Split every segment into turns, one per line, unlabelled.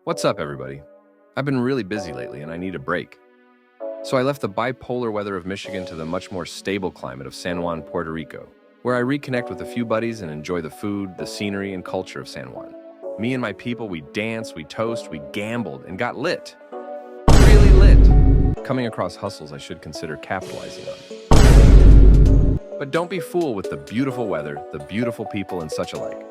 What's up, everybody? I've been really busy lately and I need a break. So I left the bipolar weather of Michigan to the much more stable climate of San Juan, Puerto Rico, where I reconnect with a few buddies and enjoy the food, the scenery, and culture of San Juan. Me and my people, we danced, we toast, we gambled, and got lit. Really lit. Coming across hustles I should consider capitalizing on. But don't be fooled with the beautiful weather, the beautiful people, and such alike.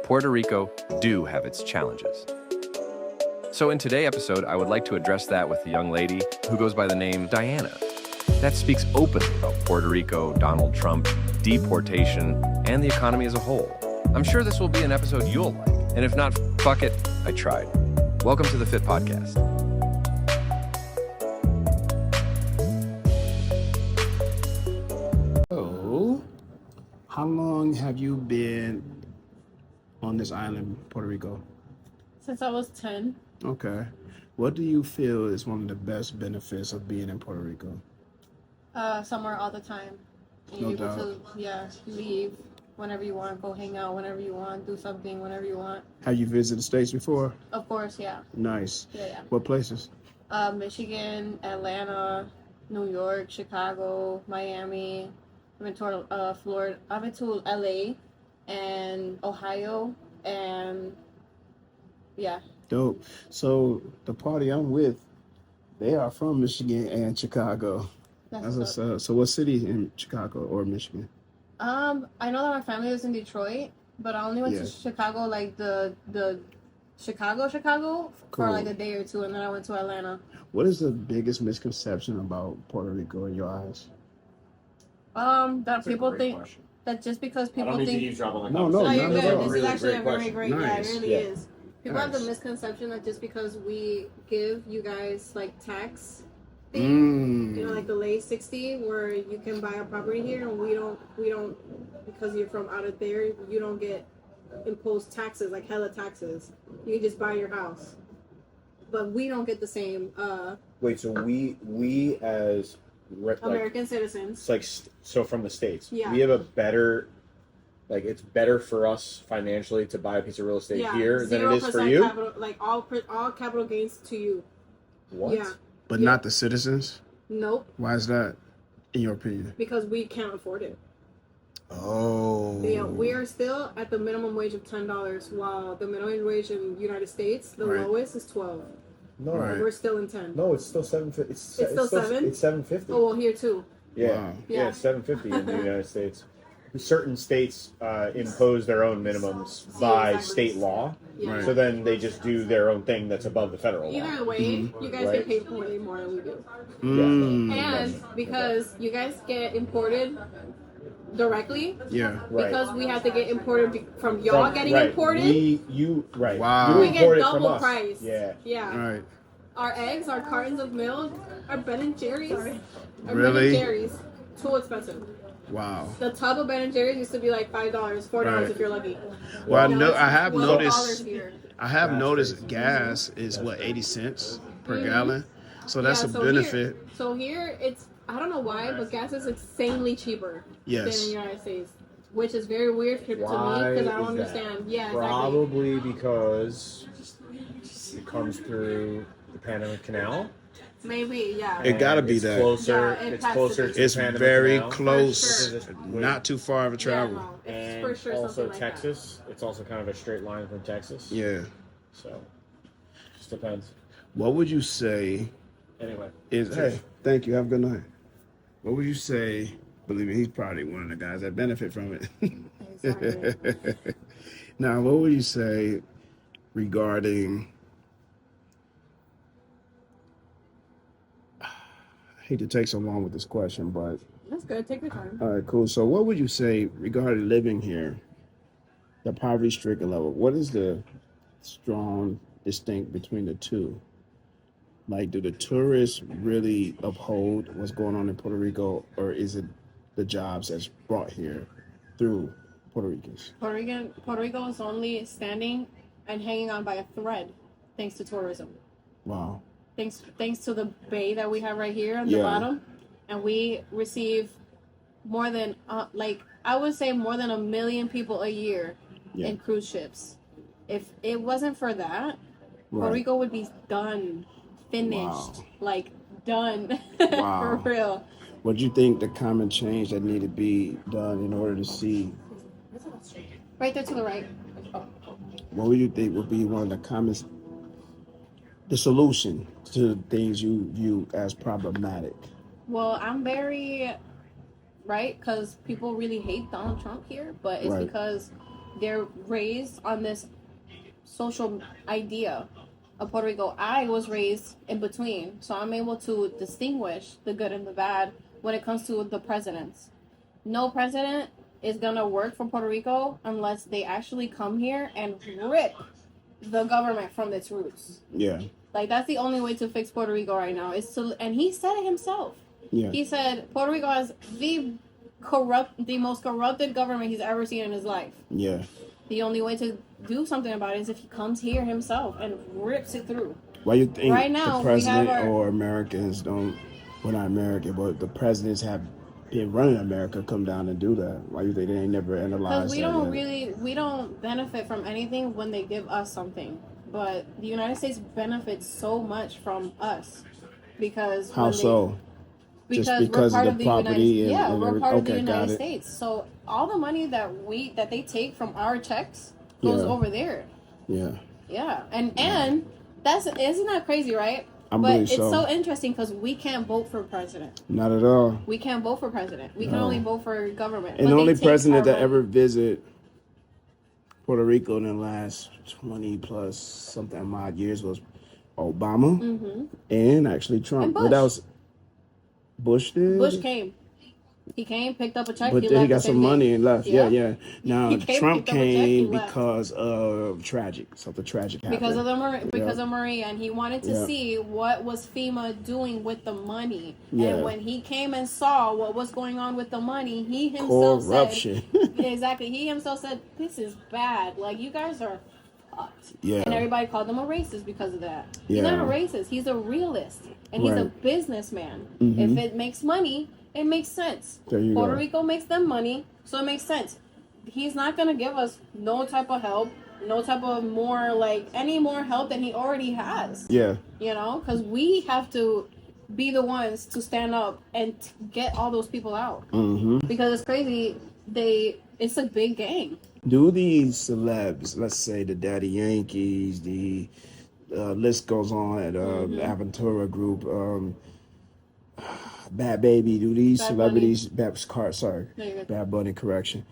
Puerto Rico do have its challenges. So in today's episode, I would like to address that with a young lady who goes by the name Diana. That speaks openly about Puerto Rico, Donald Trump, deportation, and the economy as a whole. I'm sure this will be an episode you'll like, and if not, fuck it, I tried. Welcome to the Fit Podcast.
So, how long have you been on this island, Puerto Rico?
Since I was 10.
Okay. What do you feel is one of the best benefits of being in Puerto Rico?
Somewhere all the time.
No
You're able
doubt.
to, leave whenever you want, go hang out whenever you want, do something whenever you want.
Have you visited the States before?
Of course, yeah.
Nice.
Yeah.
What places?
Michigan, Atlanta, New York, Chicago, Miami. I went to Florida. I went to LA and Ohio and yeah.
Dope. So, the party I'm with, they are from Michigan and Chicago.
That's
what's up. So, what city in Chicago or Michigan?
I know that my family was in Detroit, but I only went to Chicago, like the Chicago
Cool.
for like a day or two, and then I went to Atlanta.
What is the biggest misconception about Puerto Rico in your eyes?
That people think that just because people think
No,
no,
not
you're
at
good.
all.
This is
Really
actually a
great
very
question.
great.
Nice.
Yeah, it really
Yeah.
is. People have the
Nice.
misconception that just because we give you guys like tax thing, like the late 60, where you can buy a property here, and we don't because you're from out of there, you don't get imposed taxes like hella taxes. You can just buy your house, but we don't get the same.
Wait, so we as
American citizens.
it's like so from the States,
Yeah.
we have a better, like it's better for us financially to buy a piece of real estate here than it is for
0%
you.
Capital, like all capital gains to you.
What?
Yeah.
But
Yeah.
not the citizens?
Nope,
Why is that, in your opinion?
because we can't afford it.
Oh.
Yeah, we are still at the minimum wage of $10, while the minimum wage in the United States, the
Right.
lowest is 12.
No,
Right.
We're still in 10.
no, it's still $750. It's
still 7?
It's $750.
Oh, well, here too.
Yeah,
Wow.
Yeah.
it's $750 in the United States. Certain states impose their own minimums by
exactly.
state law,
Yeah.
Right.
so then they just do their own thing that's above the federal law.
Either way, you guys
Right.
get paid way more than we do.
Mm.
And because you guys get imported directly,
Yeah.
Right.
because we have to get imported from y'all getting imported,
Wow.
You
we get
import it from
double
us.
price.
Yeah.
Yeah.
Right.
Our eggs, our cartons of milk, our Ben & Jerry's. Our
Really?
Ben & Jerry's. Too expensive.
Wow.
The tub of Ben & Jerry's used to be like $5, $4
Right.
if you're lucky.
Well,
Now it's
I have
$12
noticed.
here.
I have
That's
noticed
crazy.
gas is what 80 cents per
Mhm.
gallon, so that's
Yeah,
a
so
benefit.
Here it's, I don't know why, but gas is insanely cheaper than
Yes.
in the United States, which is very weird to me
Why
because I don't
is that?
understand. Yeah, exactly.
Probably because it comes through the Panama Canal.
Maybe, yeah.
It gotta
and
be
it's
that.
Closer,
Yeah, it
it's
has to
closer
be.
to
It's
the Panama
very
Canal.
close,
For
sure.
not too far of a travel.
Yeah, no, it's
And
for sure
also
something like
Texas. It's also kind of a straight line from Texas.
Yeah.
So, just depends.
What would you say
Anyway.
is? Hey, thank you. Have a good night. What would you say? Believe me, he's probably one of the guys that benefit from it.
that. Exactly.
Now, what would you say regarding? I hate to take so long with this question, but
That's good. Take your time.
all right, cool. So, what would you say regarding living here, the poverty-stricken level? What is the strong distinct between the two? Like, do the tourists really uphold what's going on in Puerto Rico, or is it the jobs that's brought here through Puerto Ricans?
Puerto Rico is only standing and hanging on by a thread thanks to tourism.
Wow.
Thanks to the bay that we have right here on the
Yeah.
bottom, and we receive more than I would say more than 1 million people a year
Yeah.
in cruise ships. If it wasn't for that, Puerto Rico would be done, finished, like done for real.
What do you think the common change that need to be done in order to see?
Right there to the right.
What would you think would be one of the common, the solution to things you view as problematic?
Well, I'm very right because people really hate Donald Trump here, but it's because they're raised on this social idea of Puerto Rico. I was raised in between, so I'm able to distinguish the good and the bad when it comes to the presidents. No president is gonna work for Puerto Rico unless they actually come here and rip the government from its roots.
Yeah.
Like that's the only way to fix Puerto Rico right now. Is to, and he said it himself.
Yeah.
He said Puerto Rico has the most corrupted government he's ever seen in his life.
Yeah.
The only way to do something about it is if he comes here himself and rips it through.
Why you think
right now,
the president or Americans don't, well not American, but the presidents have been running America come down and do that? Why you think they ain't never analyzed that?
We don't benefit from anything when they give us something. But the United States benefits so much from us because
how so?
Because
just because
we're part
of the property
we're part of the United States. So all the money that they take from our checks goes over there.
Yeah.
Yeah, and isn't that crazy, right?
But
it's so interesting because we can't vote for president.
Not at all.
We can't vote for president. We can only vote for government.
And the only president that ever visit Puerto Rico in the last 20 plus something odd years was Obama and actually Trump.
And Bush.
But that was Bush did?
Bush came. He came, picked up a check.
But then he got some money and left. Yeah. Now Trump came
because
of something tragic happened.
Because of Maria, and he wanted to see what was FEMA doing with the money. And when he came and saw what was going on with the money, he himself said, exactly. He himself said, "This is bad. Like you guys are fucked."
Yeah.
And everybody called him a racist because of that. He's not a racist. He's a realist, and he's a businessman. If it makes money, it makes sense. Puerto Rico makes them money, so it makes sense. He's not going to give us no type of help, no type of any more help than he already has.
Yeah.
You know, because we have to be the ones to stand up and get all those people out. Because it's crazy. It's a big gang.
Do these celebs, let's say the Daddy Yankees, the list goes on at Aventura Group, Bad Baby, do these celebrities, Bad Bunny, correction.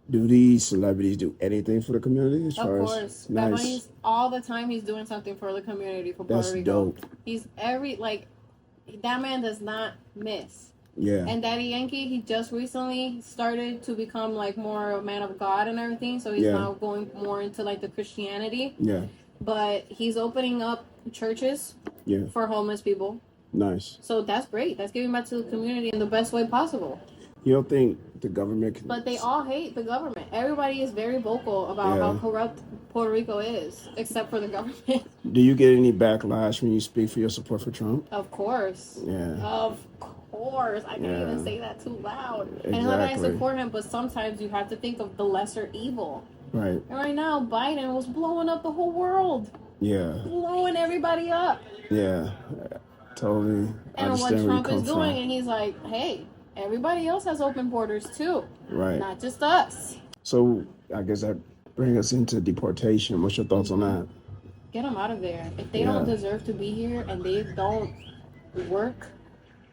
Do these celebrities do anything for the community?
Of course. Bad Bunny's all the time he's doing something for the community for Puerto Rico.
That's dope.
He's that man does not miss.
Yeah.
And Daddy Yankee, he just recently started to become more a man of God and everything, so he's now going more into the Christianity.
Yeah.
But he's opening up churches for homeless people.
Nice.
So that's great. That's giving back to the community in the best way possible.
You don't think the government can...
But they all hate the government. Everybody is very vocal about how corrupt Puerto Rico is, except for the government.
Do you get any backlash when you speak for your support for Trump?
Of course.
Yeah.
Of course. I can't even say that too loud.
Exactly.
And it's not that I support him, but sometimes you have to think of the lesser evil.
Right.
And right now, Biden was blowing up the whole world.
Yeah.
Blowing everybody up.
Yeah. Totally.
And what Trump is doing, and he's like, hey, everybody else has open borders too.
Right.
Not just us.
So I guess that brings us into deportation. What's your thoughts on that?
Get them out of there. If they don't deserve to be here and they don't work,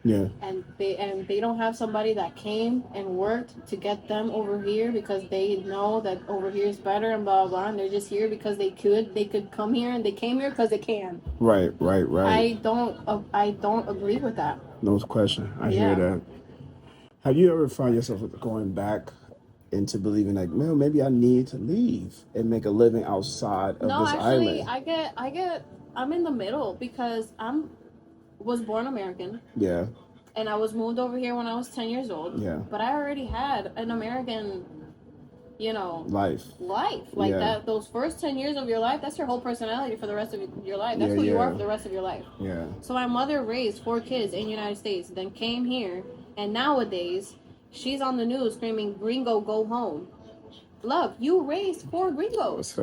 and they don't have somebody that came and worked to get them over here because they know that over here is better and blah blah, and they're just here because they could come here and they came here because they can.
Right.
I don't agree with that.
No question. I hear that. Have you ever found yourself going back into believing well, maybe I need to leave and make a living outside of this island?
No, I'm in the middle because was born American.
Yeah.
And I was moved over here when I was 10 years old.
Yeah.
But I already had an American,
life.
That. Those first 10 years of your life, that's your whole personality for the rest of your life. That's who you are for the rest of your life.
Yeah.
So my mother raised 4 kids in the United States, then came here, and nowadays she's on the news screaming, "Gringo, go home." Love, you raised 4 gringos.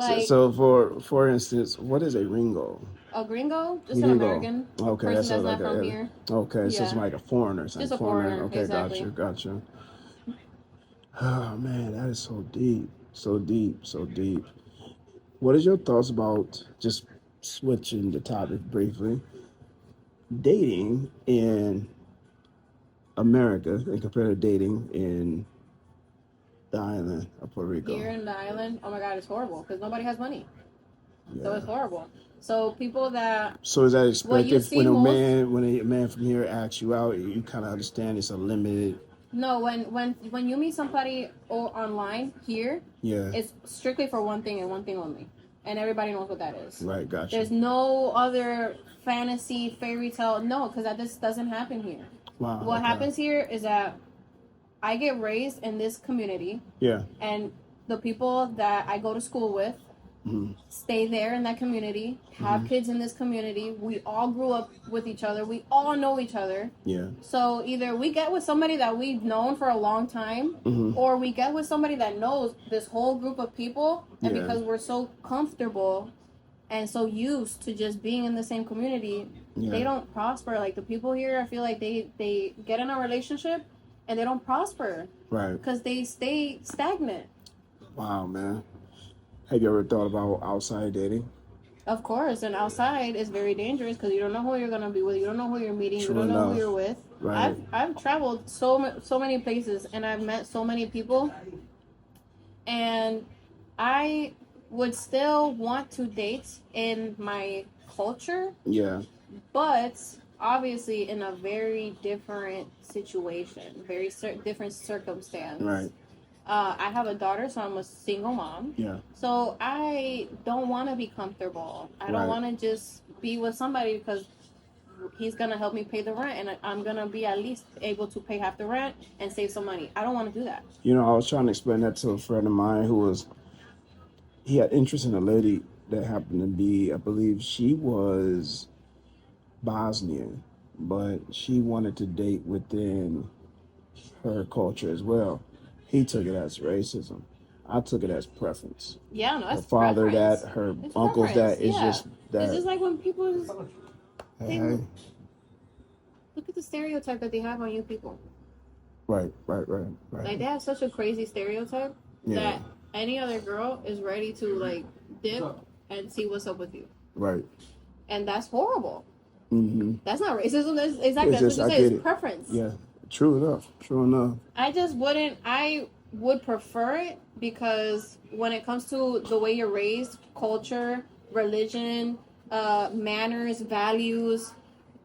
Like
So for instance, what is a Ringo?
a gringo, just an
Gringo.
American
Okay,
person that's
like
not from here.
okay, so it's
Yeah,
like a foreigner,
just a
foreigner.
foreigner,
Okay,
exactly.
gotcha. Oh man, that is so deep, so deep, so deep. What is your thoughts about just switching the topic briefly? Dating in America and compared to dating in the island of Puerto Rico.
Here in the island, oh my God, it's horrible because nobody has money. So
Yeah.
it's horrible. So people that
So is that
what you
expected
see most
when a man from here asks you out, you kind of understand it's a limited?
no when you meet somebody online here,
Yeah.
it's strictly for one thing and one thing only, and everybody knows what that is.
Right. Gotcha.
There's no other fantasy fairy tale. No, because that just doesn't happen here.
Wow.
What
okay.
happens here is that I get raised in this community,
Yeah.
and the people that I go to school with stay there in that community, have kids in this community. We all grew up with each other. We all know each other.
Yeah.
So either we get with somebody that we've known for a long time, or we get with somebody that knows this whole group of people, and
Yeah.
because we're so comfortable and so used to just being in the same community, they don't prosper. Like the people here, I feel like they get in a relationship and they don't prosper.
Right.
Because they stay stagnant.
Wow, man. Have you ever thought about outside dating?
Of course, and outside is very dangerous because you don't know who you're gonna be with. You don't know who you're meeting.
True
you don't know
enough.
who you're with.
Right.
I've traveled so many places and I've met so many people, and I would still want to date in my culture.
Yeah.
But obviously in a very different situation, different circumstance.
Right.
I have a daughter, so I'm a single mom.
Yeah.
So I don't want to be comfortable. I don't
Right.
want to just be with somebody because he's going to help me pay the rent and I'm going to be at least able to pay half the rent and save some money. I don't want to do that.
You know, I was trying to explain that to a friend of mine he had interest in a lady that happened to be, I believe she was Bosnian, but she wanted to date within her culture as well. He took it as racism. I took it as preference.
Yeah, no,
Her
that's
father
preference.
that, her
It's
uncles
preference,
that, it's
yeah.
just that.
It's just like when people just,
Hey.
look at the stereotype that they have on you people.
Right.
Like they have such a crazy stereotype that any other girl is ready to like dip and see what's up with you.
Right.
And that's horrible.
Mm-hmm.
That's not racism. That's exactly
It's
that's
just,
what you
I
say.
get
It's
it.
preference.
Yeah. True enough.
I would prefer it because when it comes to the way you're raised, culture, religion, manners, values,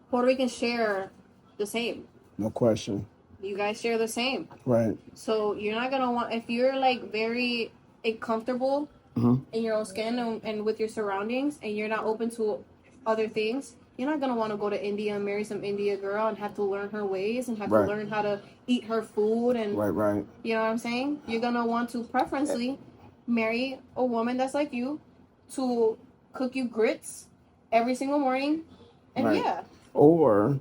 Puerto Ricans share the same.
No question.
You guys share the same.
Right.
So you're not gonna want, if you're like very comfortable in your own skin and with your surroundings, and you're not open to other things, you're not gonna want to go to India and marry some India girl and have to learn her ways and have to learn how to eat her food and
Right.
you know what I'm saying? You're gonna want to preferentially marry a woman that's like you to cook you grits every single morning, and
Right. Or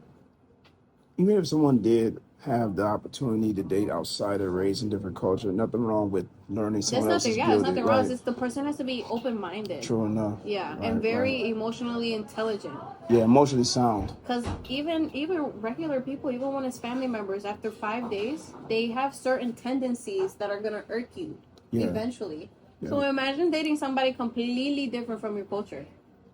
even if someone did have the opportunity to date outside of race and different culture, nothing wrong with learning someone else's beauty.
There's nothing wrong.
Right.
It's just the person has to be open-minded.
True enough.
Yeah,
Right,
and very emotionally intelligent.
Yeah, emotionally sound.
Because even regular people, even when it's family members, after 5 days, they have certain tendencies that are gonna irk you eventually.
Yeah.
So imagine dating somebody completely different from your culture.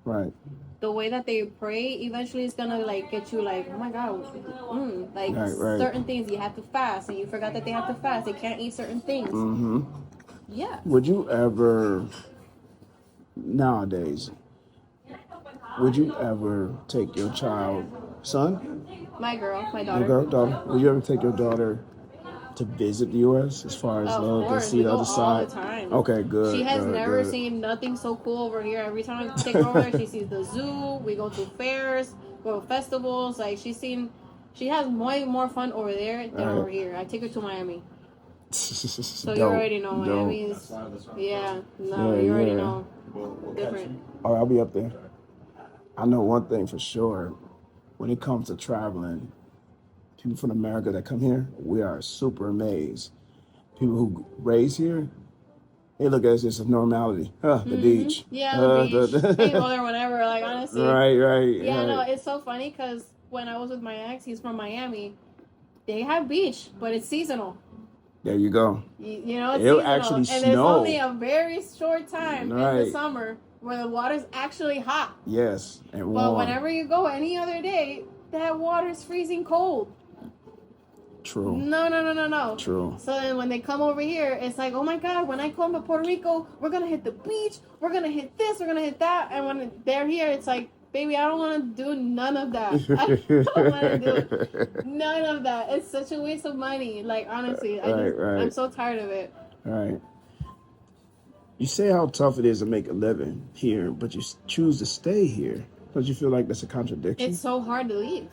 Right.
The way that they pray eventually is gonna like get you like, oh my god, like
Right.
certain things you have to fast, and you forgot that they have to fast. They can't eat certain things.
Mm-hmm.
Yeah.
Would you ever nowadays? Would you ever take your son?
My
Your
daughter.
daughter? Would you ever take your daughter to visit the U.S. as far as
Of
look and
course,
see
we
the
go
other side?
all the time.
Okay, good.
She has never
good.
seen nothing so cool over here. Every time I take her over there, she sees the zoo. We go to fairs, go to festivals. Like she has way more fun over there than over here. I take her to Miami. So you already know Miami's. Yeah, no, you already know. Different.
Oh, I'll be up there. I know one thing for sure. When it comes to traveling, people from America that come here, we are super amazed. People who raise here, They look at it as a normality. The beach.
Yeah, the beach.
The-
They go there whenever. Like honestly.
right.
Yeah,
right.
no, it's so funny because when I was with my ex, he's from Miami. They have beach, but it's seasonal.
There you go.
You know, it's
It'll
seasonal.
actually
and
snow.
there's only a very short time in the
Right.
summer where the water's actually hot.
Yes, and warm.
But whenever you go any other day, that water's freezing cold.
True.
No.
True.
So then when they come over here, it's like, oh my God, when I come to Puerto Rico, we're going to hit the beach, we're going to hit this, we're going to hit that. And when they're here, it's like, baby, I don't want to do none of that. I don't want to do none of that. It's such a waste of money. Like, honestly, I'm so tired of it.
Right. You say how tough it is to make a living here, but you choose to stay here. Don't you feel like that's a contradiction?
It's so hard to leave.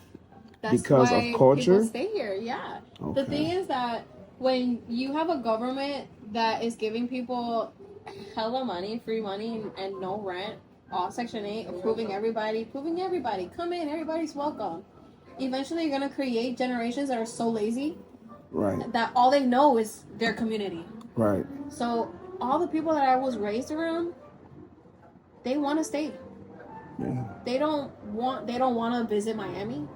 That's
because
why
of culture?
people stay here, yeah.
Okay.
The thing is that when you have a government that is giving people hella money, free money, and no rent, all Section 8, approving everybody, come in, everybody's welcome. Eventually, you're going to create generations that are so lazy
Right.
that all they know is their community.
Right.
So all the people that I was raised around, they want to stay.
Yeah.
They don't want to visit Miami.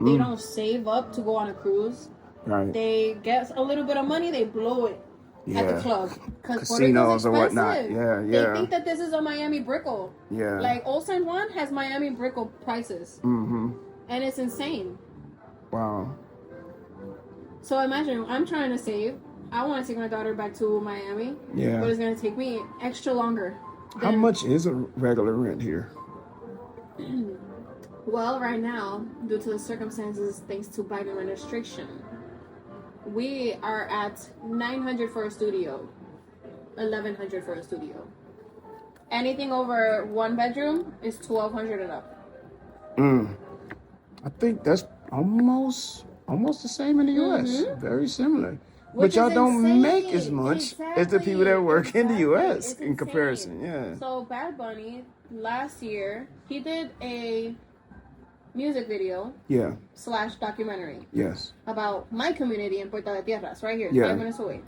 They don't save up to go on a cruise.
Right.
They get a little bit of money, they blow it at the club. Because
casinos or whatnot. Yeah.
They think that this is a Miami Brickle.
Yeah.
Like Old San Juan has Miami Brickle prices.
Mm-hmm.
And it's insane.
Wow.
So imagine, I'm trying to save. I want to take my daughter back to Miami.
Yeah.
But it's going to take me extra longer.
How much is a regular rent here?
Well, right now, due to the circumstances, thanks to Biden administration, we are at $900 for a studio, $1,100 for a studio. Anything over one bedroom is $1,200 and up.
I think that's almost the same in the U.S. Very similar.
Which
but y'all
is
don't
insane.
make as much as the people that work in the U.S.
It's
in comparison.
insane.
Yeah.
So Bad Bunny, last year, he did a music video
Yeah.
/ documentary
Yes.
about my community in Puerto de Tierras, right here,
Yeah.
5 minutes away.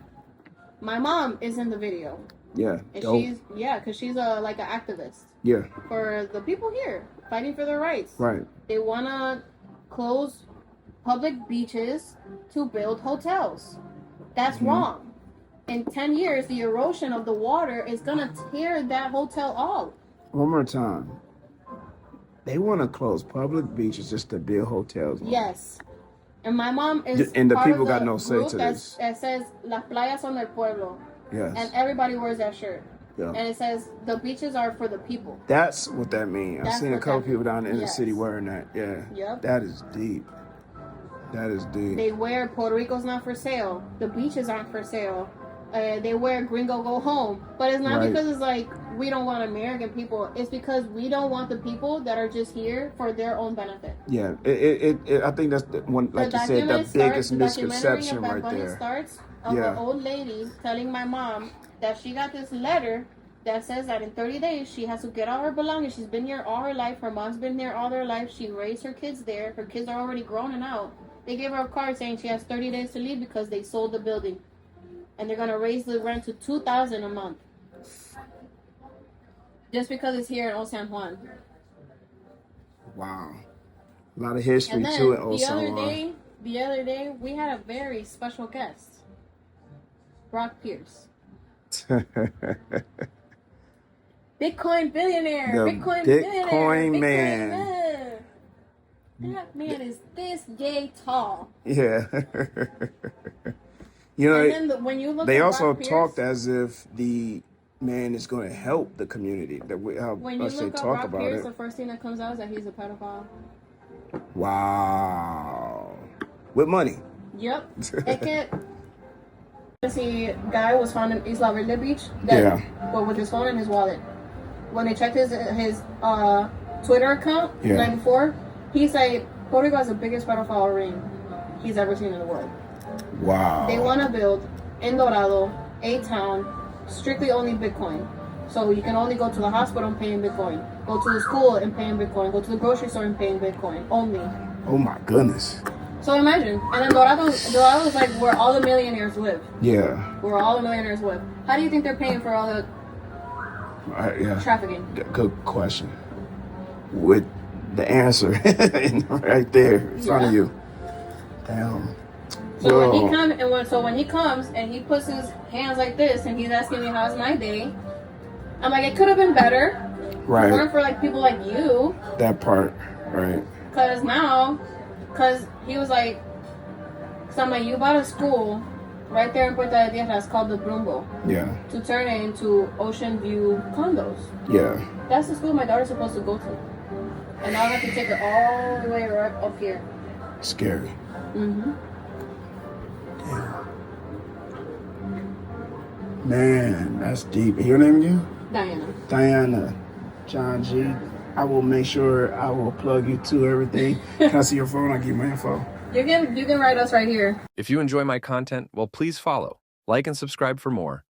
My mom is in the video.
Yeah.
And
Dope.
because she's like an activist
Yeah.
for the people here, fighting for their rights.
Right.
They want to close public beaches to build hotels. That's wrong. In 10 years, the erosion of the water is going to tear that hotel off.
One more time. They want to close public beaches just to build hotels.
Yes. And my mom is
And the
part
people
of the
got no say
group
to this.
that says Las playas son del pueblo.
Yes.
And everybody wears that shirt.
Yeah.
And it says the beaches are for the people.
That's what that means. I've
That's
seen a
what
couple
that
people down in the
yes.
city wearing that. Yeah.
Yep.
That is deep. That is deep.
They wear Puerto Rico's not for sale. The beaches aren't for sale. They wear Gringo go home. But it's not
Right.
because it's like we don't want American people. It's because we don't want the people that are just here for their own benefit.
Yeah. I think that's the one, like you said, the biggest misconception right there.
Starts of an old lady telling my mom that she got this letter that says that in 30 days she has to get all her belongings. She's been here all her life. Her mom's been there all their life. She raised her kids there. Her kids are already grown and out. They gave her a card saying she has 30 days to leave because they sold the building. And they're going to raise the rent to $2,000 a month. Just because it's here in Old San Juan.
Wow. A lot of history
And then
to it, Old San Juan.
the other day, we had a very special guest. Brock Pierce. Bitcoin billionaire.
The
Bitcoin
Bitcoin man.
That man is this yay tall.
Yeah. You know,
And then when you look
they
at
also
Brock Pierce,
talked as if the man is going to help the community. That we, how
when you
much they
look at
talk
Brock
about
Pierce,
it.
the first thing that comes out is that he's a pedophile.
Wow. With money.
Yep. It can't. See, guy was found in Isla Verde Beach. But with his phone and his wallet. When they checked his Twitter account the night before, he said Puerto Rico has the biggest pedophile ring he's ever seen in the world.
Wow.
They want to build in Dorado a town strictly only Bitcoin. So you can only go to the hospital and pay in Bitcoin. Go to the school and pay in Bitcoin. Go to the grocery store and pay in Bitcoin. Only.
Oh my goodness.
So imagine, and then Dorado is like where all the millionaires live.
Yeah.
Where all the millionaires live. How do you think they're paying for all the
Yeah.
trafficking?
Good question. With the answer right there in front of you. Damn.
So when he comes and he puts his hands like this and he's asking me how's my day, I'm like, it could have been better.
Right.
Weren't for like people like you.
That part, right.
Cause he was like, so I'm like, you bought a school right there in Puerto Rico that's called the Gringo.
Yeah.
To turn it into ocean view condos.
Yeah.
That's the school my daughter's supposed to go to. And now I have to take her all the way right up here.
Scary.
Mm-hmm.
Damn. Man, that's deep. Your name again?
Diana.
Diana. John G. I will make sure I will plug you to everything. Can I see your phone? I'll give you my info.
You can write us right here.
If you enjoy my content, well, please follow, like, and subscribe for more.